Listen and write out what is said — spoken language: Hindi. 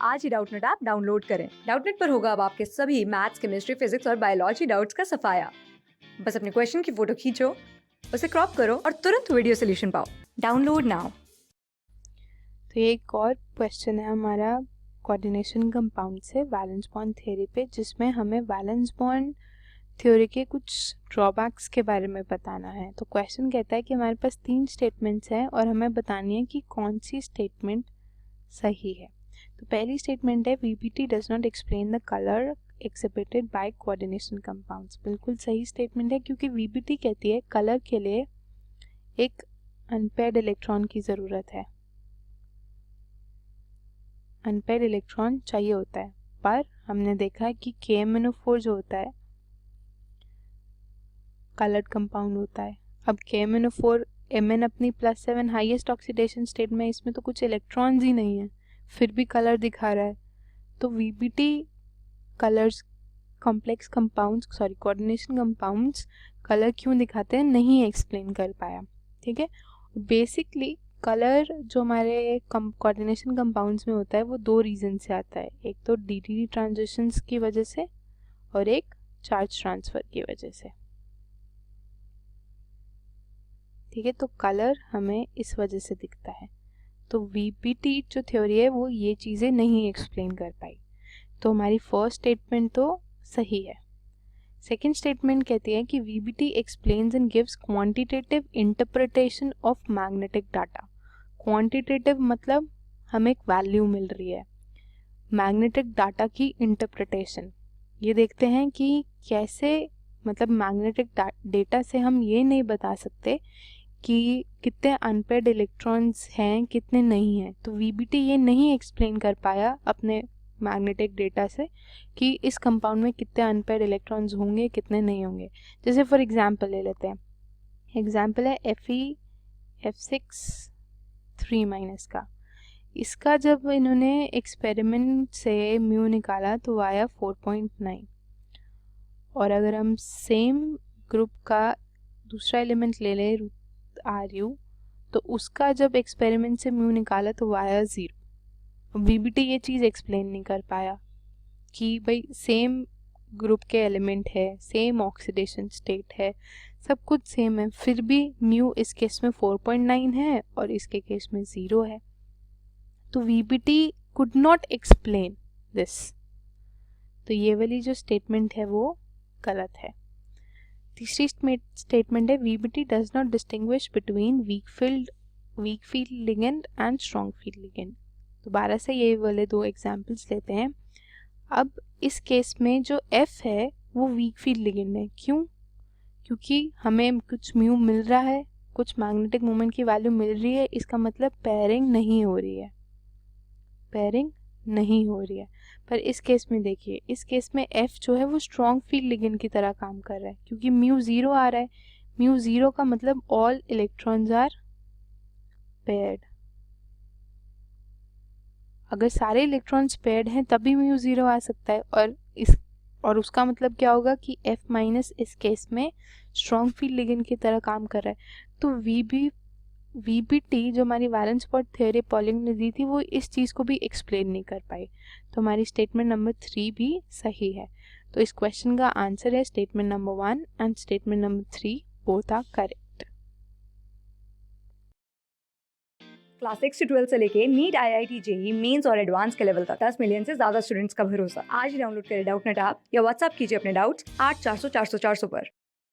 आज ही डाउटनेट ऐप डाउनलोड करें। डाउटनेट पर होगा अब आपके सभी मैथ्स, केमिस्ट्री, फिजिक्स और बायोलॉजी डाउट्स का सफाया। बस अपने क्वेश्चन की फोटो खींचो, उसे क्रॉप करो और तुरंत वीडियो सोल्यूशन पाओ। Download now. तो ये एक और क्वेश्चन है हमारा कोऑर्डिनेशन कंपाउंड से वैलेंस बॉन्ड थ्योरी पे, जिसमें हमें वैलेंस बॉन्ड थ्योरी के कुछ ड्रॉबैक्स के बारे में बताना है। तो क्वेश्चन कहता है कि हमारे पास 3 स्टेटमेंट्स हैं और हमें बतानी है कि कौन सी स्टेटमेंट सही है। तो पहली स्टेटमेंट है VBT does not explain the colour exhibited by coordination compounds. बिल्कुल सही स्टेटमेंट है, क्योंकि वीबीटी कहती है कलर के लिए एक अनपेयर्ड इलेक्ट्रॉन की ज़रूरत है, अनपेयर्ड इलेक्ट्रॉन चाहिए होता है। पर हमने देखा है कि KMnO4 जो होता है कलर्ड कंपाउंड होता है। अब KMnO4 Mn अपनी +7 हाईएस्ट ऑक्सीडेशन स्टेट में, इसमें तो कुछ इलेक्ट्रॉन्स ही नहीं है, फिर भी कलर दिखा रहा है। तो VBT colours complex compounds coordination compounds colour क्यों दिखाते हैं नहीं एक्सप्लेन कर पाया। ठीक है, बेसिकली कलर जो हमारे कोऑर्डिनेशन कंपाउंड्स में होता है वो 2 रीज़न से आता है। एक तो DDD ट्रांजिशंस की वजह से और एक चार्ज ट्रांसफ़र की वजह से। ठीक है, तो कलर हमें इस वजह से दिखता है। तो VBT जो थ्योरी है वो ये चीज़ें नहीं एक्सप्लेन कर पाई। तो हमारी फर्स्ट स्टेटमेंट तो सही है। सेकेंड स्टेटमेंट कहती है कि VBT explains and gives quantitative interpretation of magnetic data. Quantitative मतलब हमें एक वैल्यू मिल रही है, मैग्नेटिक डाटा की इंटरप्रिटेशन। ये देखते हैं कि कैसे, मतलब मैग्नेटिक डेटा से हम ये नहीं बता सकते कि कितने अनपेयर्ड इलेक्ट्रॉन्स हैं कितने नहीं हैं। तो VBT ये नहीं एक्सप्लेन कर पाया अपने मैग्नेटिक डेटा से कि इस कंपाउंड में कितने अनपेयर्ड इलेक्ट्रॉन्स होंगे कितने नहीं होंगे। जैसे फॉर एग्जांपल ले लेते हैं, एग्जांपल है Fe3- का। इसका जब इन्होंने एक्सपेरिमेंट से म्यू निकाला तो आया 4.9। और अगर हम सेम ग्रुप का दूसरा एलिमेंट ले लें RU, तो उसका जब एक्सपेरिमेंट से म्यू निकाला तो आया 0। VBT ये चीज़ एक्सप्लेन नहीं कर पाया कि भाई सेम ग्रुप के एलिमेंट है, सेम ऑक्सीडेशन स्टेट है, सब कुछ सेम है, फिर भी म्यू इस केस में 4.9 है और इसके केस में 0 है। तो VBT could not explain this. तो ये वाली जो स्टेटमेंट है वो गलत है। तीसरी स्टेटमेंट है VBT does not distinguish between weak field ligand and strong field ligand. दोबारा से ये वाले 2 एग्जांपल्स लेते हैं। अब इस केस में जो F है वो वीक फील्ड लिगेंड है। क्यों? क्योंकि हमें कुछ म्यू मिल रहा है, कुछ मैग्नेटिक मोमेंट की वैल्यू मिल रही है, इसका मतलब पेयरिंग नहीं हो रही है, पेयरिंग नहीं हो रही है। पर इस केस में देखिए, इस केस में F जो है वो स्ट्रॉन्ग फील्ड लिगेंड की तरह काम कर रहा है, क्योंकि म्यू 0 आ रहा है। म्यू 0 का मतलब ऑल इलेक्ट्रॉन्स आर पेयर्ड। अगर सारे इलेक्ट्रॉन्स पेयर्ड हैं तभी म्यू 0 आ सकता है, और उसका मतलब क्या होगा कि F- इस केस में स्ट्रॉन्ग फील्ड लिगेंड की तरह काम कर रहा है। तो VBT जो हमारी वैलेंस बॉन्ड थ्योरी पॉलिंग ने दी थी वो इस चीज़ को भी एक्सप्लेन नहीं कर पाई। तो हमारी स्टेटमेंट नंबर 3 भी सही है। तो इस क्वेश्चन का आंसर है statement number 1 and statement number 3 both are correct. Class 6 से 12 से लेके नीट, IIT, JEE मेंस और एडवांस के लेवल तक 10 मिलियन से ज्यादा स्टूडेंट्स का भरोसा। आज ही डाउनलोड करें डाउटनेट ऐप या व्हाट्सएप कीजिए अपने डाउट्स 8400 400 400 पर।